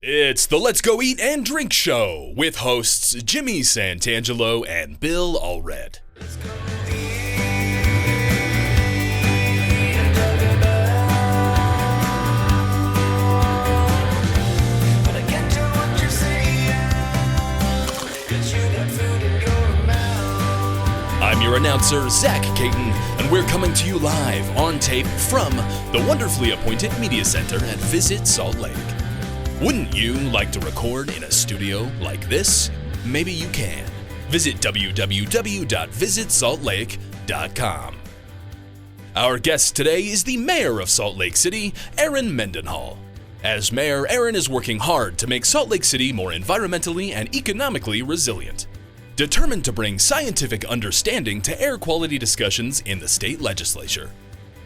It's the Let's Go Eat and Drink Show with hosts Jimmy Santangelo and Bill Allred. I'm your announcer, Zach Caton, and we're coming to you live on tape from the wonderfully appointed Media Center at Visit Salt Lake. Wouldn't you like to record in a studio like this? Maybe you can. Visit www.visitsaltlake.com. Our guest today is the mayor of Salt Lake City, Erin Mendenhall. As mayor, Erin is working hard to make Salt Lake City more environmentally and economically resilient, determined to bring scientific understanding to air quality discussions in the state legislature.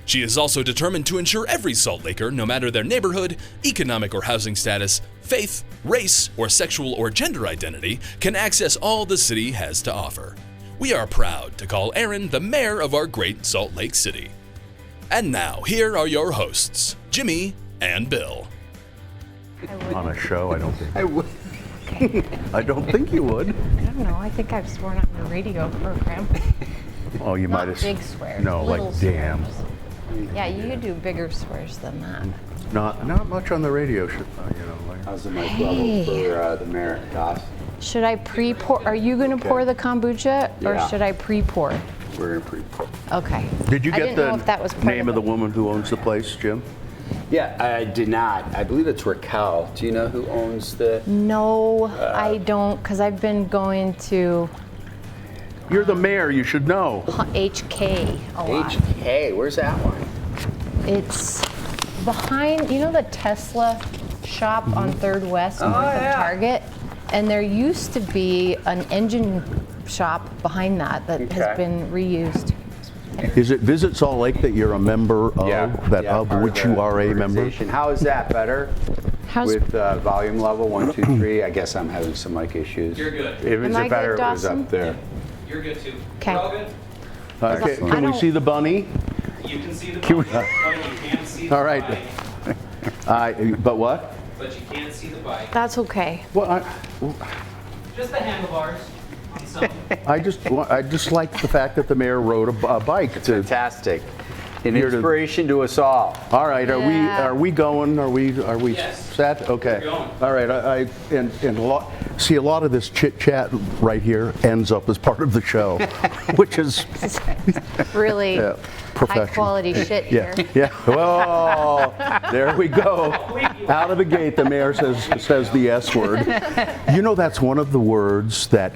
She is also determined to ensure every Salt Laker, no matter their neighborhood, economic or housing status, faith, race, or sexual or gender identity, can access all the city has to offer. We are proud to call Erin the mayor of our great Salt Lake City. And now, here are your hosts, Jimmy and Bill. On a show, I don't think. I would. I don't think you would. I don't know. I think I've sworn on the radio program. Oh, you might Not have. big swears. No, little like damn. swears. Yeah, you do bigger swears than that. Not much on the radio, like. How's the mic level for the mayor, Dawson? Should I pre-pour? Are you going to pour the kombucha, or Yeah. should I pre-pour? We're gonna pre-pour. Okay. Did you I get didn't the know if that was part name of the woman who owns the place, Jim? Yeah, I did not. I believe it's Raquel. Do you know who owns the? No, I don't, because I've been going to You're the mayor. You should know. HK a lot. HK. Where's that one? It's behind, you know, the Tesla shop on 3rd West north of Target? And there used to be an engine shop behind that has been reused. Is it Visit Salt Lake that you're a member of? Of part which the you are a member? organization. How is that better? With volume level 1, 2, 3. I guess I'm having some mic issues. You're good. If it's Am I better, good, it was Dawson? up there. You're good too. Okay. We're all good? Okay, I can we don't- see the bunny? You can see the Can we- bike, but you can't see the All right. bike. But what? But you can't see the bike. That's okay. Well, Just the handlebars on some. I just like the fact that the mayor rode a bike. Fantastic. An Here to- inspiration to us all. All right, Yeah. are we going? Are we Yes. set? Okay. We're going. All right. And a lot of this chit chat right here ends up as part of the show, which is Really yeah, high professional. quality shit Yeah. here. Yeah. Well, there we go. Out of the gate, the mayor says the S word. You know, that's one of the words that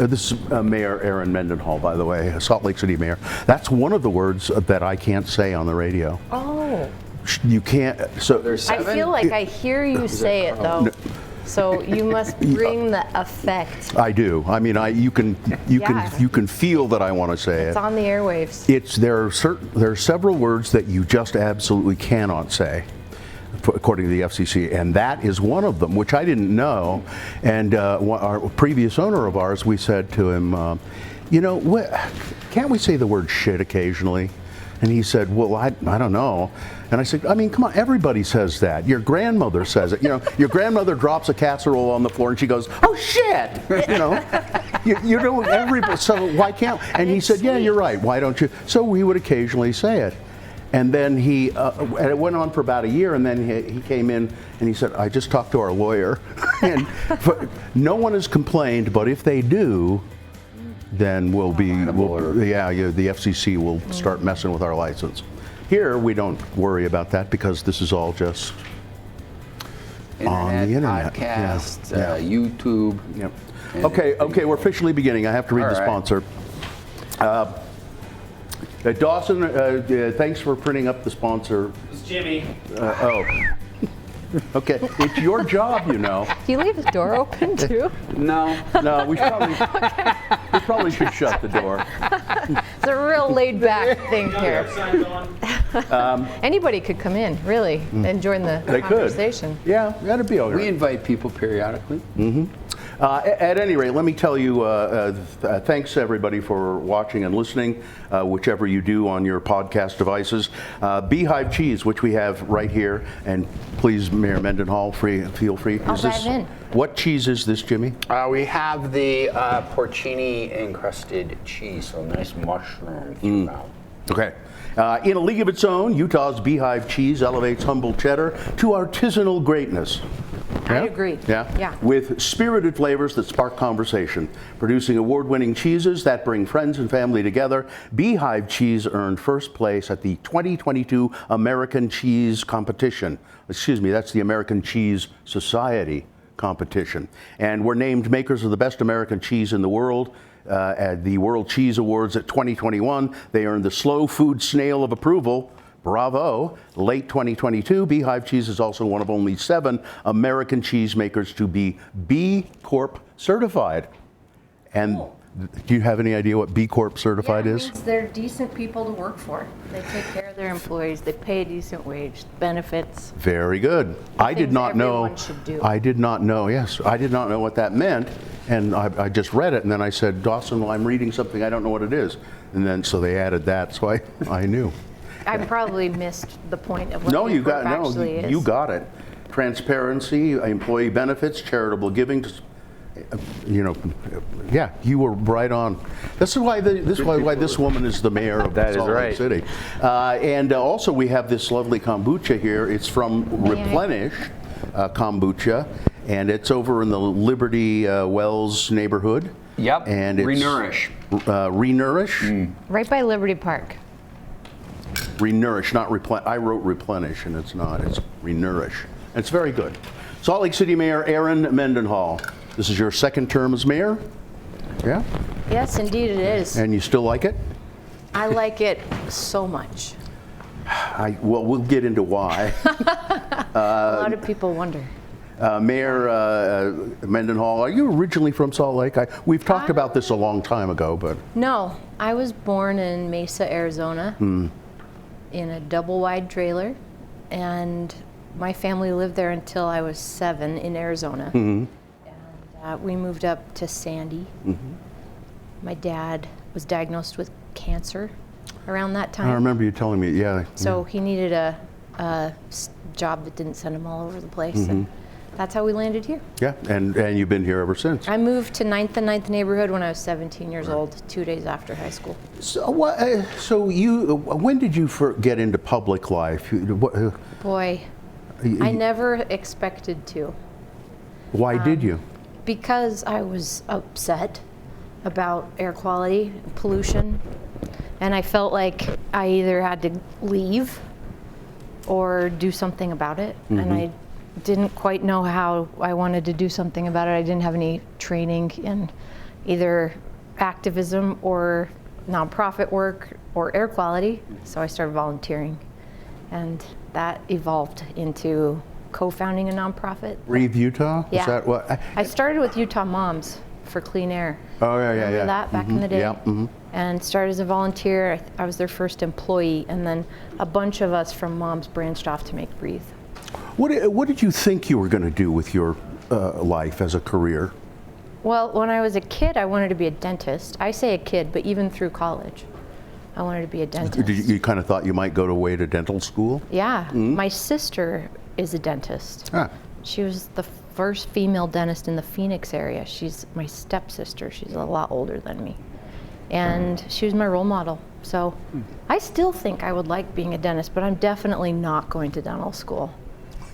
this is Mayor Erin Mendenhall, by the way, Salt Lake City mayor. That's one of the words that I can't say on the radio. Oh, You can't. So There's I 7. feel like I hear you say it though. So you must bring the effect. I do. I mean, you can Yeah. feel that I want to say It's it. on the airwaves. There are several words that you just absolutely cannot say, according to the FCC, and that is one of them, which I didn't know. And our previous owner of ours, we said to him, can't we say the word shit occasionally? And he said, well, I don't know. And I said, I mean, come on, everybody says that. Your grandmother says it. Your grandmother drops a casserole on the floor and she goes, oh shit! You know, everybody, so why can't, and he said, yeah, you're right, why don't you? So we would occasionally say it. And then and it went on for about a year, and then he came in and he said, I just talked to our lawyer. And no one has complained, but if they do, then the FCC will start messing with our license. Here, we don't worry about that because this is all just on the internet. Podcast, Yeah. YouTube. Yep. and Okay, we're officially beginning. I have to read All the right. sponsor. Dawson, thanks for printing up the sponsor. It's Jimmy. Okay, it's your job, you know. Do you leave the door open too? No. No, we probably should shut the door. It's a real laid back thing You here. have signs on. Anybody could come in, really, and join the They could. conversation. Yeah, that'd be all We right. invite people periodically. At any rate, let me tell you, thanks everybody for watching and listening, whichever you do on your podcast devices. Beehive cheese, which we have right here, and please, Mayor Mendenhall, feel free. I'll dive in. What cheese is this, Jimmy? We have the porcini encrusted cheese, so nice mushroom throughout. Okay. In a league of its own, Utah's Beehive cheese elevates humble cheddar to artisanal greatness. I agree. Yeah? With spirited flavors that spark conversation. Producing award-winning cheeses that bring friends and family together, Beehive cheese earned first place at the 2022 American Cheese Competition. Excuse me, that's the American Cheese Society competition. And were named makers of the best American cheese in the world. At the World Cheese Awards at 2021, they earned the Slow Food Snail of Approval. Bravo. Late 2022, Beehive cheese is also one of only 7 American cheesemakers to be B Corp certified. And do you have any idea what B Corp certified is? It means they're decent people to work for. They take care of their employees. They pay a decent wage, benefits. Very good. I did not know. I did not know. Yes, I did not know what that meant, and I just read it, and then I said, Dawson, well, I'm reading something. I don't know what it is, and then so they added that, so I knew. I probably missed the point of what No, B you Corp got actually is. you got it. Transparency, employee benefits, charitable giving. Yeah, you were right on. This is why this woman is the mayor of Salt Lake City. And also we have this lovely kombucha here. It's from Replenish Kombucha, and it's over in the Liberty Wells neighborhood. Yep. And it's Renourish. Renourish. Right by Liberty Park. Renourish, not replenish. I wrote replenish, and it's not. It's Renourish. It's very good. Salt Lake City Mayor Erin Mendenhall. This is your second term as mayor? Yeah? Yes, indeed it is. And you still like it? I like it so much. Well, we'll get into why. A lot of people wonder. Mayor Mendenhall, are you originally from Salt Lake? We've talked about this a long time ago, but... No, I was born in Mesa, Arizona, in a double-wide trailer, and my family lived there until I was 7 in Arizona. And we moved up to Sandy. My dad was diagnosed with cancer around that time. I remember you telling me, yeah. So he needed a job that didn't send him all over the place. And that's how we landed here. Yeah, and you've been here ever since. I moved to 9th and 9th neighborhood when I was 17 years old, 2 days after high school. So, when did you get into public life? Boy, I never expected to. Why did you? Because I was upset about air quality, pollution, and I felt like I either had to leave or do something about it. And I didn't quite know how I wanted to do something about it. I didn't have any training in either activism or nonprofit work or air quality, so I started volunteering. And that evolved into co-founding a nonprofit. Reeve, Utah? Yeah. Is that what? I started with Utah Moms for Clean Air. Oh, yeah. Remember that back in the day? And started as a volunteer. I was their first employee, and then a bunch of us from Moms branched off to make Breathe. What did you think you were going to do with your life as a career? Well, when I was a kid, I wanted to be a dentist. I say a kid, but even through college, I wanted to be a dentist. You kind of thought you might go away to dental school? Yeah. My sister is a dentist. She was the first female dentist in the Phoenix area. She's my stepsister. She's a lot older than me. And she was my role model. So I still think I would like being a dentist, but I'm definitely not going to dental school.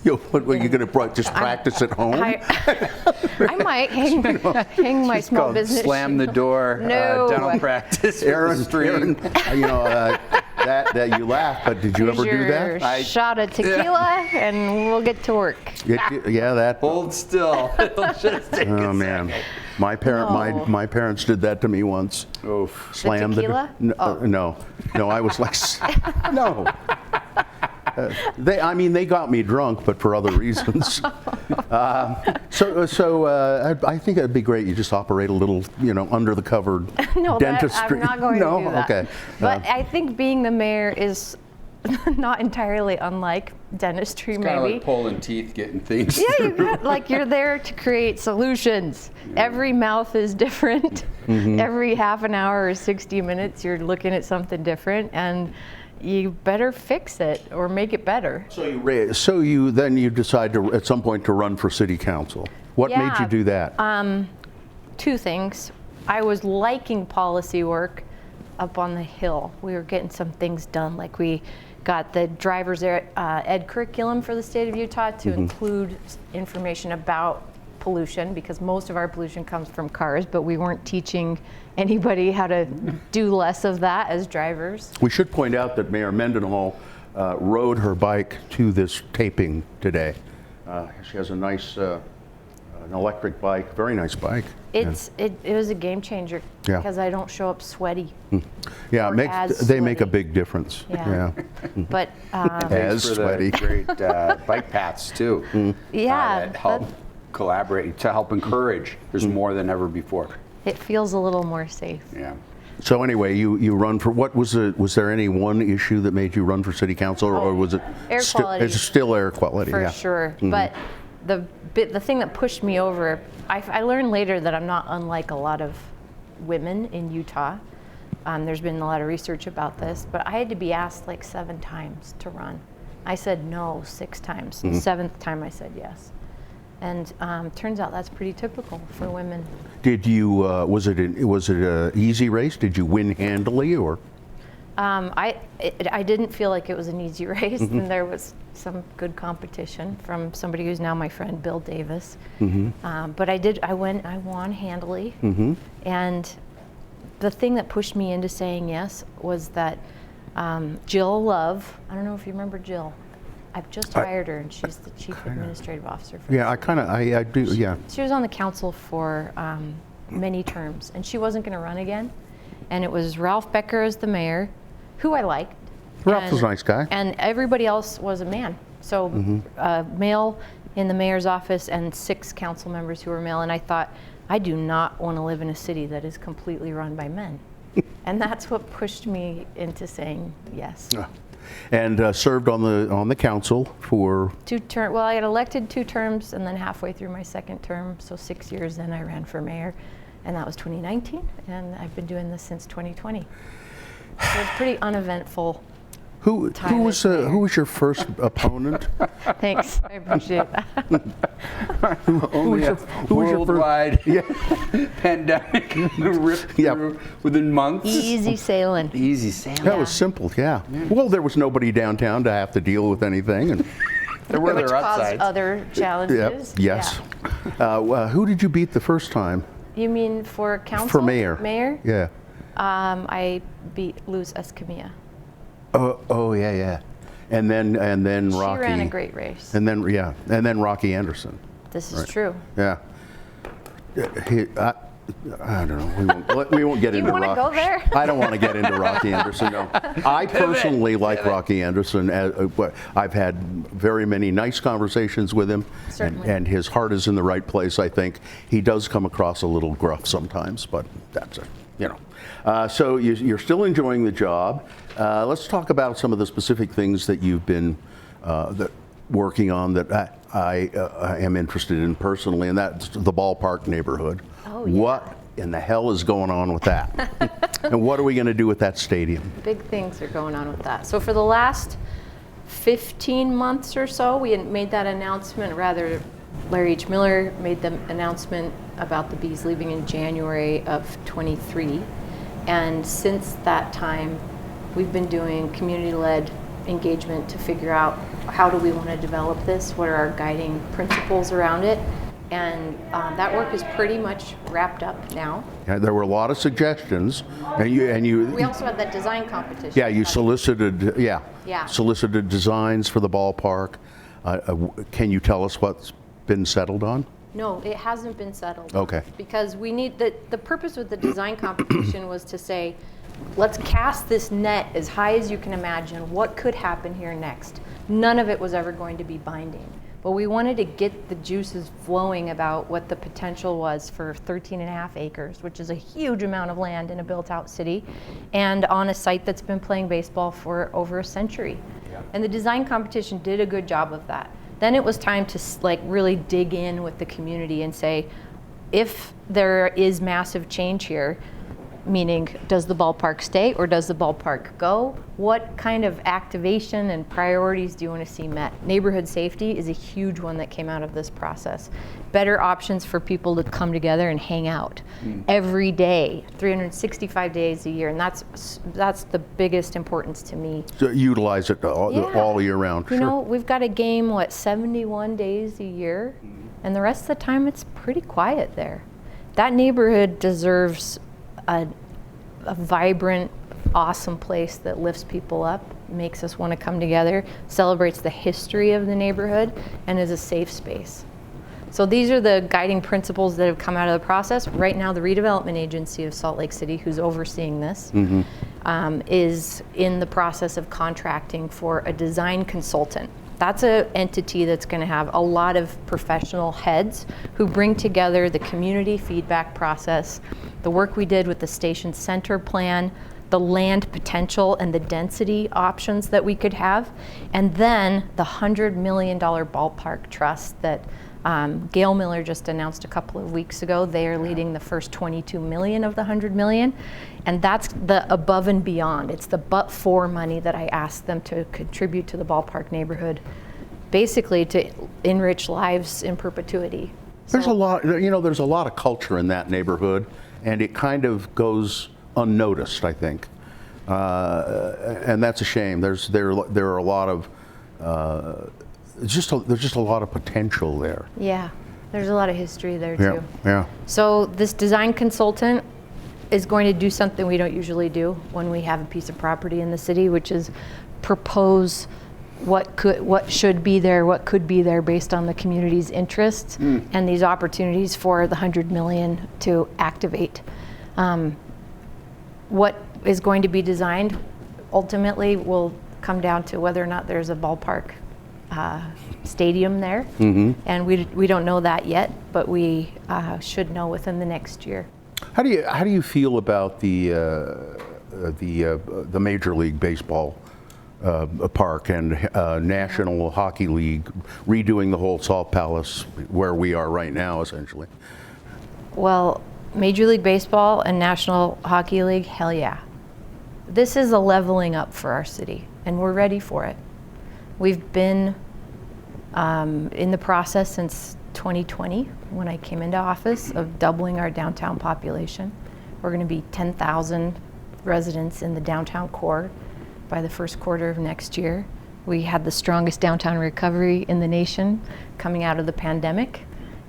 What are you going to just practice at home? I might hang my small business. Slam the door. No. Dental practice. Erin, that you laugh, but did you ever do that? Shot of tequila, and we'll get to work. Yeah, that. Hold still. It'll just take Oh man, my parents did that to me once. Oof. Slammed the tequila? No, I was like, no. They got me drunk, but for other reasons. So I think it'd be great. You just operate a little, under the cover dentistry. I'm not going to do that. Okay. But I think being the mayor is not entirely unlike dentistry, Kind of maybe. like pulling teeth, getting things. Yeah, you're there to create solutions. Every mouth is different. Every half an hour or 60 minutes, you're looking at something different, and you better fix it or make it better. So you decide to at some point to run for city council. What made you do that? Two things. I was liking policy work up on the Hill. We were getting some things done, like we got the driver's ed curriculum for the state of Utah to include information about pollution, because most of our pollution comes from cars, but we weren't teaching anybody how to do less of that as drivers. We should point out that Mayor Mendenhall rode her bike to this taping today. She has a nice an electric bike, very nice bike. It was a game changer because I don't show up sweaty. Yeah, they make a big difference. Yeah. But as sweaty. Great bike paths too. That help collaborate to help encourage. There's more than ever before. It feels a little more safe. Yeah. So anyway, you run for what was there any one issue that made you run for city council, or was it air quality? It's still air quality, for sure. But the thing that pushed me over, I learned later that I'm not unlike a lot of women in Utah. There's been a lot of research about this, but I had to be asked like 7 times to run. I said no 6 times. The 7th time I said yes. And turns out that's pretty typical for women. Did you? Was it an easy race? Did you win handily, or? I didn't feel like it was an easy race, and there was some good competition from somebody who's now my friend, Bill Davis. But I won handily. And the thing that pushed me into saying yes was that Jill Love. I don't know if you remember Jill. I've just hired her, and she's the chief administrative officer. For I do. Yeah. She was on the council for many terms, and she wasn't going to run again. And it was Ralph Becker as the mayor, who I liked. Ralph was a nice guy. And everybody else was a man. So male in the mayor's office and 6 council members who were male. And I thought, I do not want to live in a city that is completely run by men. And that's what pushed me into saying yes. And served on the council for 2 terms. Well, I got elected 2 terms, and then halfway through my 2nd term, so 6 years, then I ran for mayor, and that was 2019, and I've been doing this since 2020. So it's pretty uneventful. Who was your first opponent? Thanks, I appreciate that. Who was your worldwide pandemic ripped through within months? Easy sailing. Easy sailing. That was simple, yeah. Well, there was nobody downtown to have to deal with anything, and there were which their caused upsides. other challenges. Yes. Who did you beat the first time? You mean for council? For mayor. Mayor? Yeah. I beat Luz Escamilla. Oh yeah. And then Rocky. She ran a great race. And then Rocky Anderson. This is true. Yeah. I don't know. We won't get into Rocky. You want to go there? I don't want to get into Rocky Anderson. No. I personally like Rocky Anderson. I've had very many nice conversations with him, and his heart is in the right place. I think he does come across a little gruff sometimes, but that's it. So you're still enjoying the job. Let's talk about some of the specific things that you've been working on that I am interested in personally, and that's the ballpark neighborhood. Oh, yeah. What in the hell is going on with that? And what are we going to do with that stadium? Big things are going on with that. So for the last 15 months or so, we had made that announcement, rather Larry H. Miller made the announcement about the bees leaving in January of 23. And since that time, we've been doing community-led engagement to figure out how do we want to develop this, what are our guiding principles around it. And that work is pretty much wrapped up now. Yeah, there were a lot of suggestions, and you. We also had that design competition. Yeah, you solicited. Yeah. Solicited designs for the ballpark. Can you tell us what's been settled on? No, it hasn't been settled. Okay. Because we need the purpose with the design competition was to say, let's cast this net as high as you can imagine. What could happen here next? None of it was ever going to be binding. But we wanted to get the juices flowing about what the potential was for 13.5 acres, which is a huge amount of land in a built-out city, and on a site that's been playing baseball for over a century. Yeah. And the design competition did a good job of that. Then it was time to really dig in with the community and say, if there is massive change here, meaning does the ballpark stay or does the ballpark go? What kind of activation and priorities do you want to see met? Neighborhood safety is a huge one that came out of this process. Better options for people to come together and hang out every day, 365 days a year, and that's the biggest importance to me. To utilize it all year round. You know, we've got a game, 71 days a year, and the rest of the time it's pretty quiet there. That neighborhood deserves a vibrant, awesome place that lifts people up, makes us want to come together, celebrates the history of the neighborhood, and is a safe space. So these are the guiding principles that have come out of the process. Right now, the redevelopment agency of Salt Lake City, who's overseeing this, is in the process of contracting for a design consultant. That's an entity that's going to have a lot of professional heads who bring together the community feedback process, the work we did with the station center plan, the land potential and the density options that we could have, and then the $100 million ballpark trust that Gail Miller just announced a couple of weeks ago. They are leading the first 22 million of the 100 million, and that's the above and beyond. It's the but-for money that I asked them to contribute to the ballpark neighborhood, basically to enrich lives in perpetuity. There's a lot, there's a lot of culture in that neighborhood, and it kind of goes unnoticed, I think, and that's a shame. There are a lot of there's just a lot of potential there. Yeah, there's a lot of history there too. Yeah. So this design consultant is going to do something we don't usually do when we have a piece of property in the city, which is propose what should be there, what could be there based on the community's interests and these opportunities for the 100 million to activate. What is going to be designed ultimately will come down to whether or not there's a ballpark stadium there, and we don't know that yet, but we should know within the next year. How do you feel about the Major League Baseball park and National Hockey League redoing the whole Salt Palace where we are right now, essentially? Well, Major League Baseball and National Hockey League, hell yeah. This is a leveling up for our city, and we're ready for it. We've been in the process since 2020, when I came into office, of doubling our downtown population. We're going to be 10,000 residents in the downtown core by the first quarter of next year. We had the strongest downtown recovery in the nation coming out of the pandemic.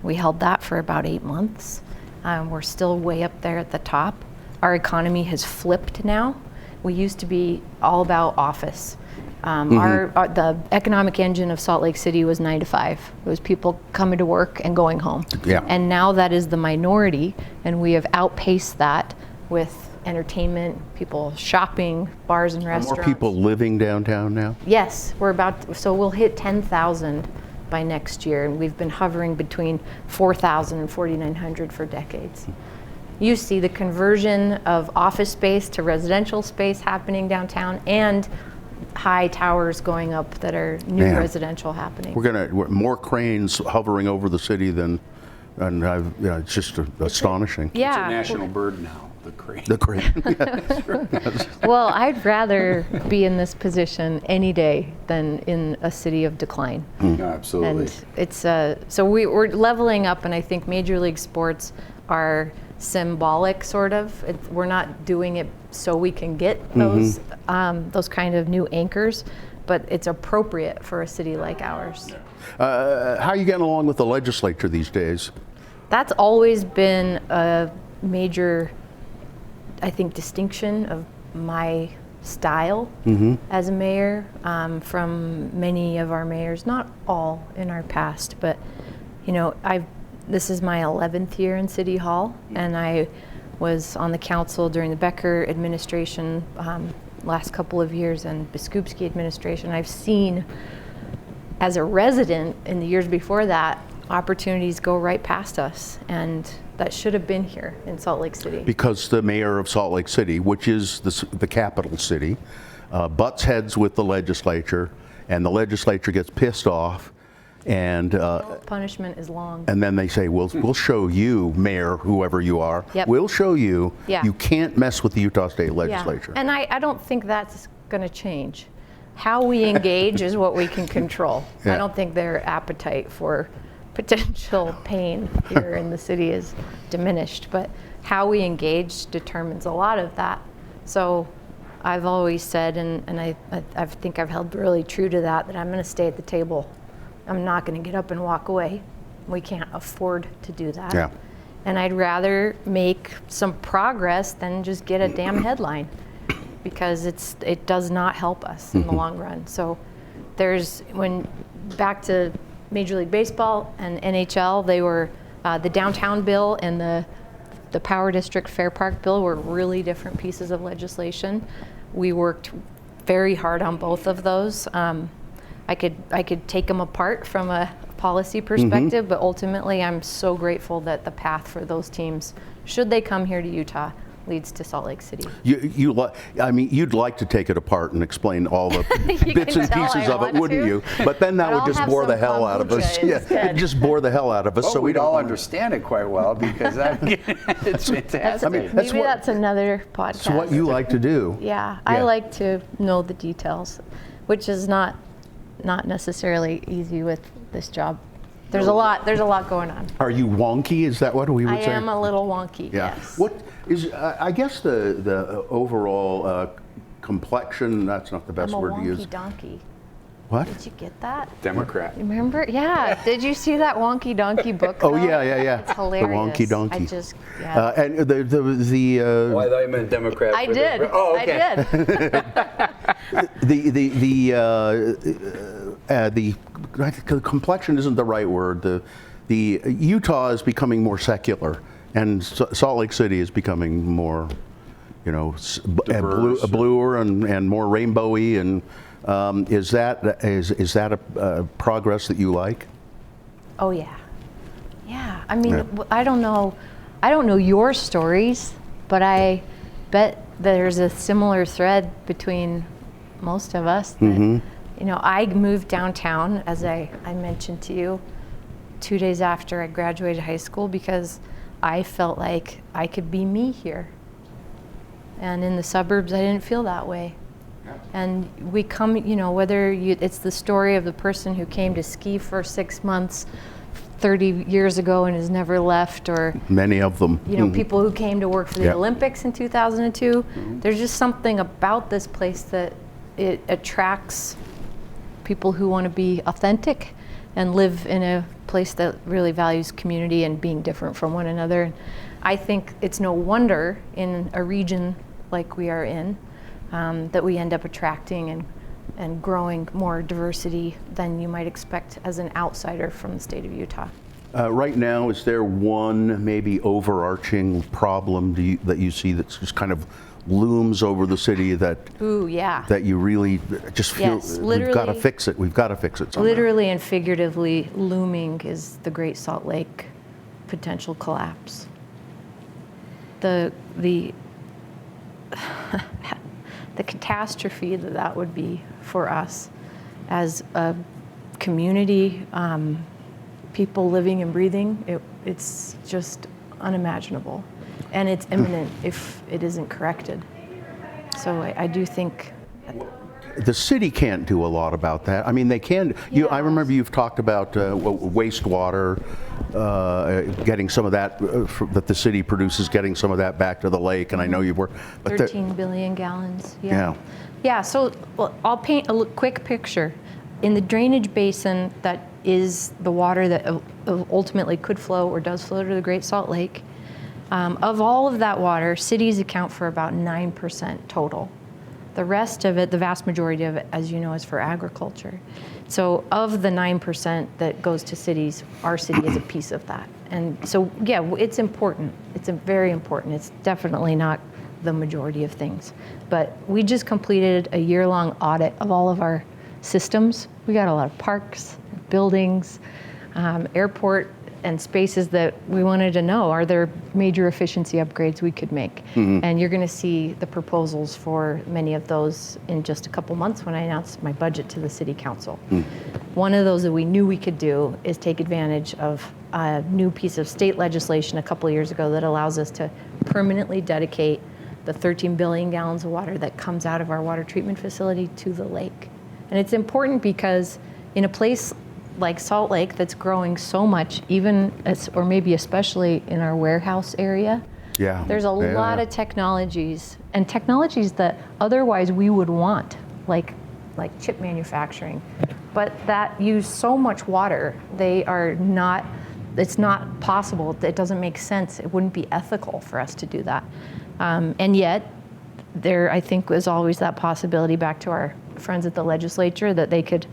We held that for about 8 months. We're still way up there at the top. Our economy has flipped now. We used to be all about office. The economic engine of Salt Lake City was 9 to 5. It was people coming to work and going home. Yeah. And now that is the minority, and we have outpaced that with entertainment, people shopping, bars and restaurants. More people living downtown now? Yes, so we'll hit 10,000 by next year, and we've been hovering between 4,000 and 4,900 for decades. You see the conversion of office space to residential space happening downtown, and high towers going up that are new residential happening. We're more cranes hovering over the city than, and it's just astonishing. Yeah. It's a national bird now, the crane. The crane. Well, I'd rather be in this position any day than in a city of decline. No, absolutely. And it's so we're leveling up, and I think Major League sports are symbolic, sort of. We're not doing it so we can get those kind of new anchors, but it's appropriate for a city like ours. How are you getting along with the legislature these days? That's always been a major, I think, distinction of my style as a mayor from many of our mayors, not all in our past, but this is my 11th year in City Hall, and I was on the council during the Becker administration last couple of years and Biskupski administration. I've seen as a resident in the years before that, opportunities go right past us, and that should have been here in Salt Lake City. Because the mayor of Salt Lake City, which is the capital city, butts heads with the legislature, and the legislature gets pissed off, and Punishment is long. and then they say, we'll show you, mayor, whoever you are, Yep. we'll show you, Yeah. you can't mess with the Utah State Legislature. Yeah. And I don't think that's going to change. How we engage is what we can control. Yeah. I don't think their appetite for potential pain here in the city is diminished, but how we engage determines a lot of that. So I've always said, and I think I've held really true to that I'm going to stay at the table. I'm not going to get up and walk away. We can't afford to do that. Yeah. And I'd rather make some progress than just get a damn headline, because it does not help us in the long run. So back to Major League Baseball and NHL, they were the downtown bill and the Power District Fair Park bill were really different pieces of legislation. We worked very hard on both of those. I could take them apart from a policy perspective, but ultimately I'm so grateful that the path for those teams, should they come here to Utah, leads to Salt Lake City. You'd like to take it apart and explain all the You bits can and tell pieces I of it, want wouldn't to. you? But then that But would I'll just have bore the some hell out of us. kombucha Yeah, instead. it'd just bore the hell out of us. Oh, so we'd don't all wanna- understand it quite well, because it's fantastic. That's Maybe that's another podcast. That's what you like to do. Yeah, I like to know the details, which is not necessarily easy with this job. There's a lot going on. Are you wonky? Is that what we would I say? am a little wonky. Yeah. Yes. What is? I guess the overall complexion. That's not the best I'm a word to use. wonky donkey. What? Did you get that? Democrat. Remember? Yeah. Did you see that Wonky Donkey book? Oh though? yeah. It's hilarious. The wonky donkey. I just yeah. And the Oh, I thought you meant Democrat. I did. Oh, okay. I did. the complexion isn't the right word. The Utah is becoming more secular, and Salt Lake City is becoming more, Diverse. bluer and more rainbowy. And is that a progress that you like? Oh yeah. Yeah. I mean, I don't know your stories, but I bet there's a similar thread between most of us. That, I moved downtown, as I mentioned to you, 2 days after I graduated high school, because I felt like I could be me here. And in the suburbs, I didn't feel that way. And we come, whether it's the story of the person who came to ski for 6 months 30 years ago and has never left, or Many of them. people who came to work for the Yeah. Olympics in 2002. There's just something about this place that it attracts people who want to be authentic and live in a place that really values community and being different from one another. And I think it's no wonder in a region like we are in that we end up attracting and growing more diversity than you might expect as an outsider from the state of Utah. Right now, is there one maybe overarching problem that you see that's just kind of looms over the city that Ooh, yeah. that you really just feel Yes, we've got to literally. fix it? We've got to fix it somewhere. Literally and figuratively looming is the Great Salt Lake potential collapse. The catastrophe that would be for us as a community, people living and breathing, it's just unimaginable. And it's imminent if it isn't corrected. So I do think. The city can't do a lot about that. I mean, they can. I remember you've talked about wastewater, getting some of that that the city produces, getting some of that back to the lake, and I know you've worked. But 13 billion gallons. Yeah. Yeah, so I'll paint a quick picture. In the drainage basin that is the water that ultimately could flow or does flow to the Great Salt Lake, of all of that water, cities account for about 9% total. The rest of it, the vast majority of it, as you know, is for agriculture. So of the 9% that goes to cities, our city is a piece of that. And so, yeah, it's important. It's very important. It's definitely not the majority of things. But we just completed a year-long audit of all of our systems. We got a lot of parks, buildings, airport, and spaces that we wanted to know, are there major efficiency upgrades we could make? And you're going to see the proposals for many of those in just a couple months when I announce my budget to the City Council. One of those that we knew we could do is take advantage of a new piece of state legislation a couple years ago that allows us to permanently dedicate the 13 billion gallons of water that comes out of our water treatment facility to the lake. And it's important because in a place like Salt Lake that's growing so much, or maybe especially in our warehouse area, there's a lot of technologies that otherwise we would want, like chip manufacturing, but that use so much water, it's not possible, it doesn't make sense, it wouldn't be ethical for us to do that. And yet, there I think was always that possibility, back to our friends at the legislature, that they could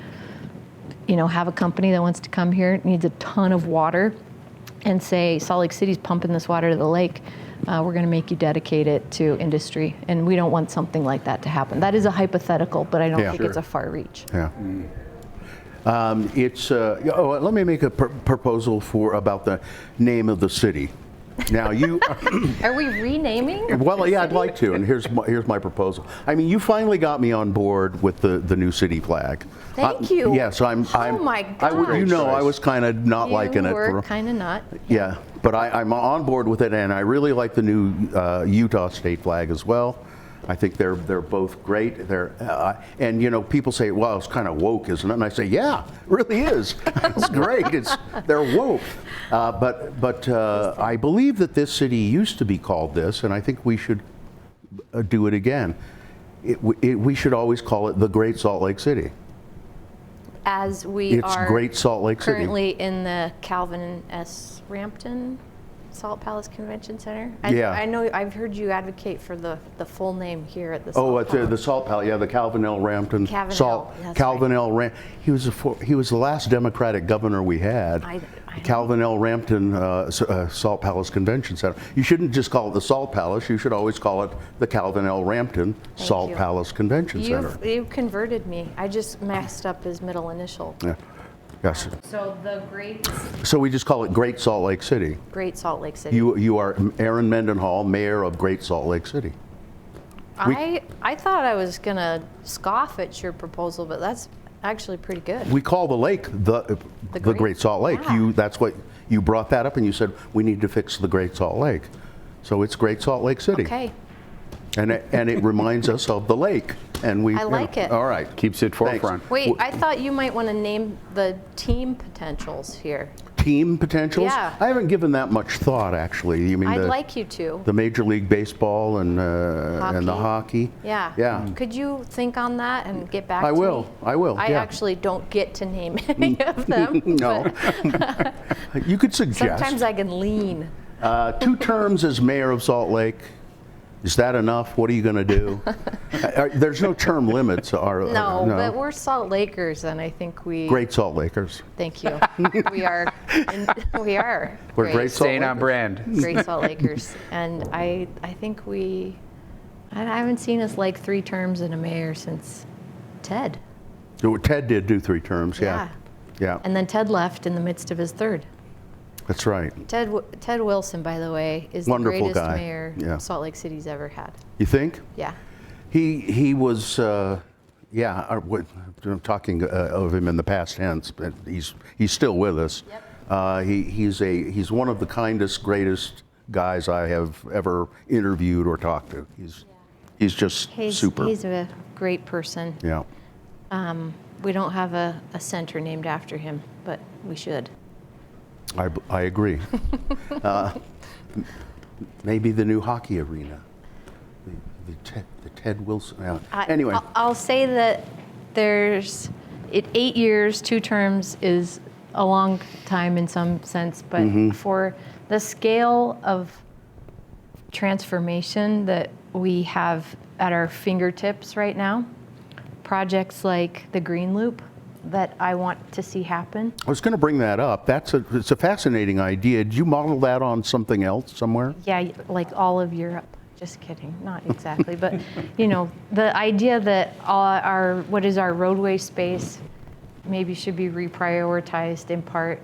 have a company that wants to come here, needs a ton of water, and say, Salt Lake City's pumping this water to the lake, we're going to make you dedicate it to industry. And we don't want something like that to happen. That is a hypothetical, but I don't think it's a far reach. Let me make a proposal about the name of the city. Now you are we renaming? Well, yeah, I'd like to, and here's my proposal. I mean, you finally got me on board with the new city flag. Thank you. Yes, I'm. Oh my God! I was kind of not liking it. You were kind of not. Yeah, but I'm on board with it, and I really like the new Utah state flag as well. I think they're both great. And people say, well, it's kind of woke, isn't it? And I say, yeah, it really is. It's great. They're woke. But I believe that this city used to be called this, and I think we should do it again. We should always call it the Great Salt Lake City. As we are Great Salt Lake City. Currently in the Calvin S. Rampton Salt Palace Convention Center. I know I've heard you advocate for the full name here at the Salt Palace. The Salt Palace, the Calvin L. Rampton Calvin L. Rampton. He was the last Democratic governor we had. Calvin L. Rampton Salt Palace Convention Center. You shouldn't just call it the Salt Palace. You should always call it the Calvin L. Rampton Salt Palace Convention Center. You converted me. I just messed up his middle initial. Yeah. Yes. So we just call it Great Salt Lake City. Great Salt Lake City. You are Erin Mendenhall, mayor of Great Salt Lake City. I thought I was gonna scoff at your proposal, but that's actually pretty good. We call the lake the Great Salt Lake. Yeah. That's what you brought that up, and you said we need to fix the Great Salt Lake. So it's Great Salt Lake City. Okay. And it reminds us of the lake, and I like it. All right, keeps it forefront. Wait, I thought you might want to name the team potentials here. Team potentials? Yeah. I haven't given that much thought, actually. You mean I'd like you to. The Major League Baseball and the hockey. Yeah. Yeah. Could you think on that and get back to me? I will. I actually don't get to name any of them. No. You could suggest. Sometimes I can lean. 2 terms as mayor of Salt Lake. Is that enough? What are you going to do? There's no term limits. No, but we're Salt Lakers, and I think Great Salt Lakers. Thank you. We are. We're Great Salt Staying on brand. Great Salt Lakers, and I think I haven't seen us like 3 terms in a mayor since Ted. Ted did do 3 terms. Yeah. And then Ted left in the midst of his 3rd. That's right. Ted Wilson, by the way, is wonderful the greatest guy. mayor Salt Lake City's ever had. You think? Yeah. He was, I'm talking of him in the past tense, but he's still with us. Yep. He's one of the kindest, greatest guys I have ever interviewed or talked to. He's just super. He's a great person. Yeah. We don't have a center named after him, but we should. I agree. Maybe the new hockey arena, the Ted Wilson. Anyway, I'll say that 8 years, 2 terms is a long time in some sense, but for the scale of transformation that we have at our fingertips right now, projects like the Green Loop that I want to see happen. I was going to bring that up. It's a fascinating idea. Did you model that on something else somewhere? Yeah, like all of Europe. Just kidding, not exactly, but the idea that what is our roadway space maybe should be reprioritized in part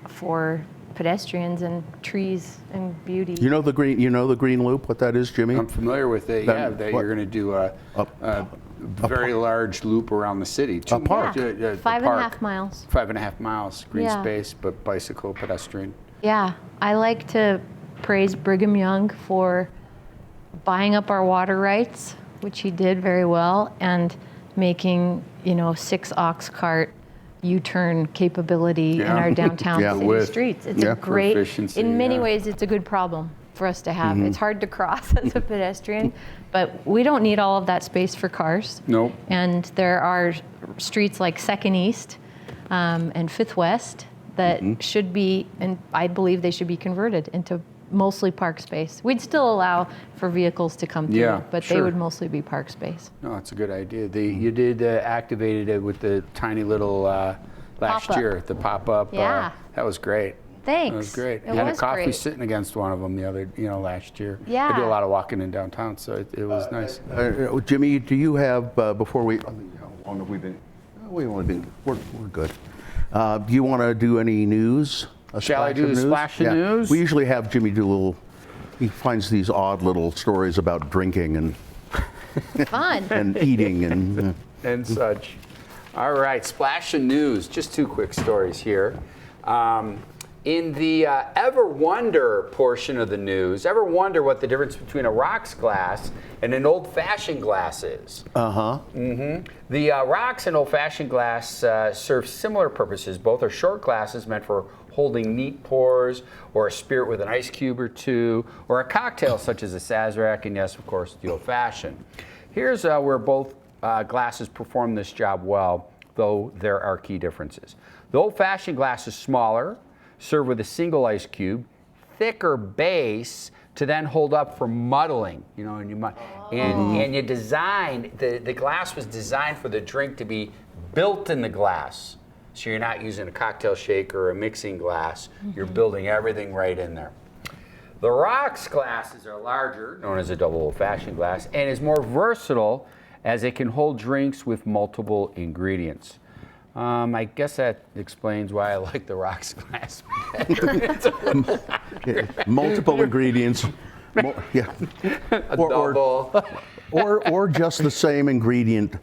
for pedestrians and trees and beauty. You know the green loop, what that is, Jimmy? I'm familiar with it. You're going to do a very large loop around the city. A park. 5.5 miles. 5.5 miles, green space, but bicycle, pedestrian. Yeah, I like to praise Brigham Young for buying up our water rights, which he did very well, and making 6 ox cart U-turn capability in our downtown city streets. It's a great, in many ways, it's a good problem for us to have. It's hard to cross as a pedestrian, but we don't need all of that space for cars. Nope. And there are streets like 2nd East and 5th West that should be, and I believe they should be converted into mostly park space. We'd still allow for vehicles to come through, but they would mostly be park space. No, that's a good idea. You did activated it with the tiny little last year, the pop-up. Yeah. That was great. Thanks. That was great. It I had was a coffee great. sitting against one of them last year. Yeah. I do a lot of walking in downtown, so it was nice. Jimmy, do you have, before we, how long have we been? We're good. Do you want to do any news? Shall I do the splash of news? We usually have Jimmy do he finds these odd little stories about drinking and Fun. and eating and and such. All right, splash of news. Just 2 quick stories here. In the ever wonder portion of the news, ever wonder what the difference between a rocks glass and an old-fashioned glass is? The rocks and old-fashioned glass serve similar purposes. Both are short glasses meant for holding neat pours, or a spirit with an ice cube or 2, or a cocktail such as a Sazerac, and yes, of course, the old-fashioned. Here's where both glasses perform this job well, though there are key differences. The old-fashioned glass is smaller, served with a single ice cube, thicker base to then hold up for muddling. And you designed, the glass was designed for the drink to be built in the glass. So you're not using a cocktail shaker or a mixing glass. You're building everything right in there. The rocks glasses are larger, known as a double old-fashioned glass, and is more versatile as it can hold drinks with multiple ingredients. I guess that explains why I like the rocks glass better. multiple ingredients. Or just the same ingredient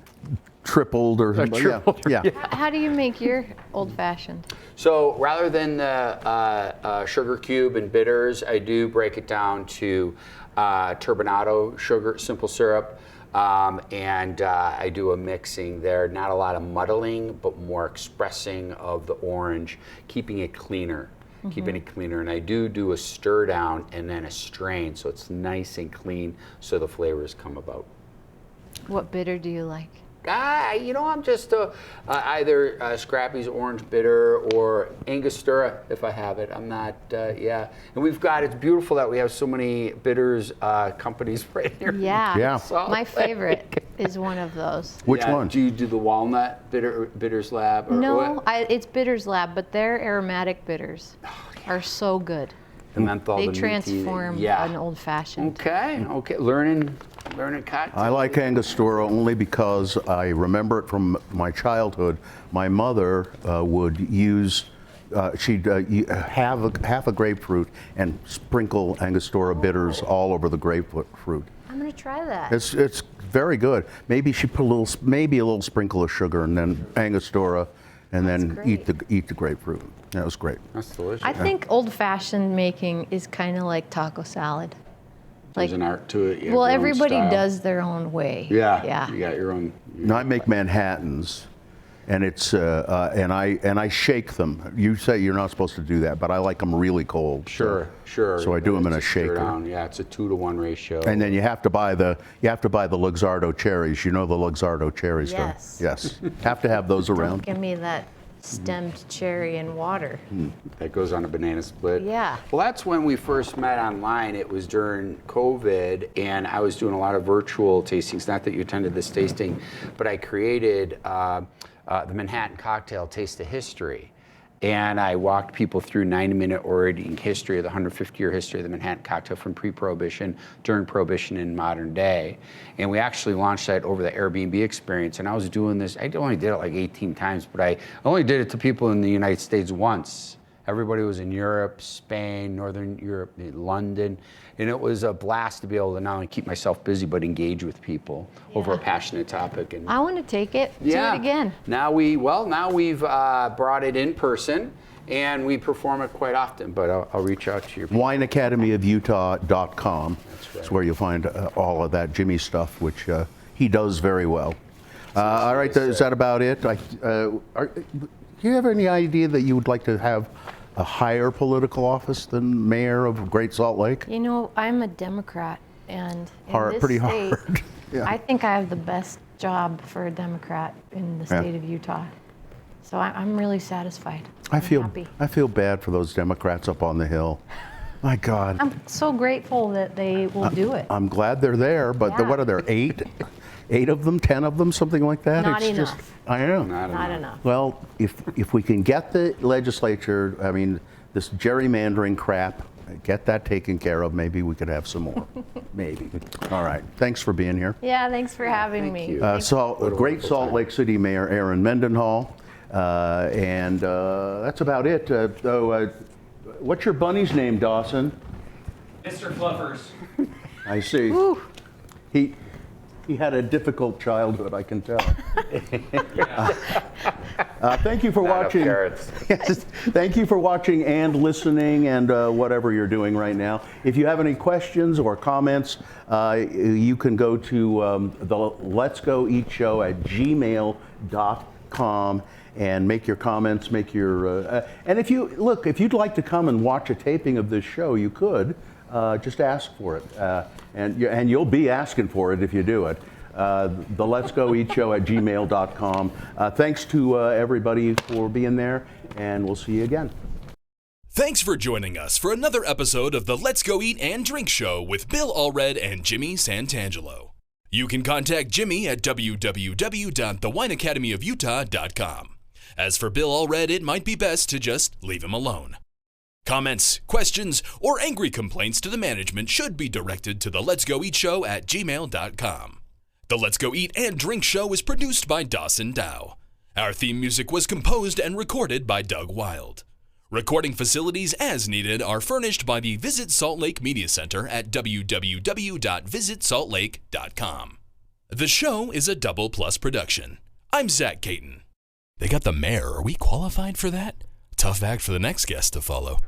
tripled or tripled, yeah. How do you make your old-fashioned? So rather than the sugar cube and bitters, I do break it down to turbinado sugar, simple syrup, and I do a mixing there. Not a lot of muddling, but more expressing of the orange, keeping it cleaner. And I do a stir down and then a strain, so it's nice and clean, so the flavors come about. What bitter do you like? I'm just either Scrappy's Orange Bitter or Angostura if I have it. I'm not, And it's beautiful that we have so many bitters companies right here. Yeah. My favorite is one of those. Which one? Do you do the walnut bitters lab? No, it's Bitters Lab, but their aromatic bitters are so good. The menthol, They the transform an old-fashioned. Okay. Learning cocktails. I like Angostura only because I remember it from my childhood. My mother would use, she'd have half a grapefruit and sprinkle Angostura bitters all over the grapefruit. I'm gonna try that. It's very good. Maybe she put a little sprinkle of sugar and then Angostura, and then eat the grapefruit. That was great. That's delicious. I think old-fashioned making is kind of like taco salad. There's an art to it. Well, everybody does their own way. Yeah. You got your own. I make Manhattans, and it's and I shake them. You say you're not supposed to do that, but I like them really cold. Sure. So I do them in a shaker. Yeah, it's a 2-to-1 ratio. And then you have to buy the Luxardo cherries. You know the Luxardo cherries. Yes. Yes. Have to have those around. Give me that stemmed cherry and water. That goes on a banana split. Yeah. Well, that's when we first met online. It was during COVID, and I was doing a lot of virtual tastings. Not that you attended this tasting, but I created the Manhattan Cocktail Taste of History. And I walked people through 90-minute orating history of the 150-year history of the Manhattan cocktail from pre-Prohibition, during Prohibition, in modern day. And we actually launched that over the Airbnb experience. And I was doing this, I only did it like 18 times, but I only did it to people in the United States once. Everybody was in Europe, Spain, Northern Europe, London. And it was a blast to be able to not only keep myself busy, but engage with people over a passionate topic. And I want to take it, do it again. Now we've brought it in person, and we perform it quite often, but I'll reach out to you. WineAcademyofUtah.com. That's right. That's where you'll find all of that Jimmy stuff, which he does very well. All right, is that about it? Do you have any idea that you would like to have a higher political office than mayor of Great Salt Lake? You know, I'm a Democrat, and in this Pretty state, hard. Yeah. I think I have the best job for a Democrat in the state of Utah. So I'm really satisfied. I'm happy. I feel bad for those Democrats up on the Hill. My God. I'm so grateful that they will do it. I'm glad they're there, but what are there, 8 of them, 10 of them, something like that? Not enough. I know. Not enough. Well, if we can get the legislature, I mean, this gerrymandering crap, get that taken care of, maybe we could have some more. Maybe. All right. Thanks for being here. Yeah, thanks for having me. Great Salt Lake City Mayor Erin Mendenhall. And that's about it. What's your bunny's name, Dawson? Mr. Fluffers. I see. Woo. He had a difficult childhood, I can tell. Thank you for watching. Yes, thank you for watching and listening and whatever you're doing right now. If you have any questions or comments, you can go to the Let's Go Eat Show at gmail.com and make your comments, and if you'd like to come and watch a taping of this show, you could. Just ask for it, and you'll be asking for it if you do it. The Let's Go Eat Show at gmail.com. Thanks to everybody for being there, and we'll see you again. Thanks for joining us for another episode of the Let's Go Eat and Drink Show with Bill Allred and Jimmy Santangelo. You can contact Jimmy at www.thewineacademyofutah.com. As for Bill Allred, it might be best to just leave him alone. Comments, questions, or angry complaints to the management should be directed to the Let's Go Eat Show at gmail.com. The Let's Go Eat and Drink Show is produced by Dawson Dow. Our theme music was composed and recorded by Doug Wild. Recording facilities as needed are furnished by the Visit Salt Lake Media Center at www.visitsaltlake.com. The show is a Double Plus production. I'm Zach Caton. They got the mayor. Are we qualified for that? Tough act for the next guest to follow.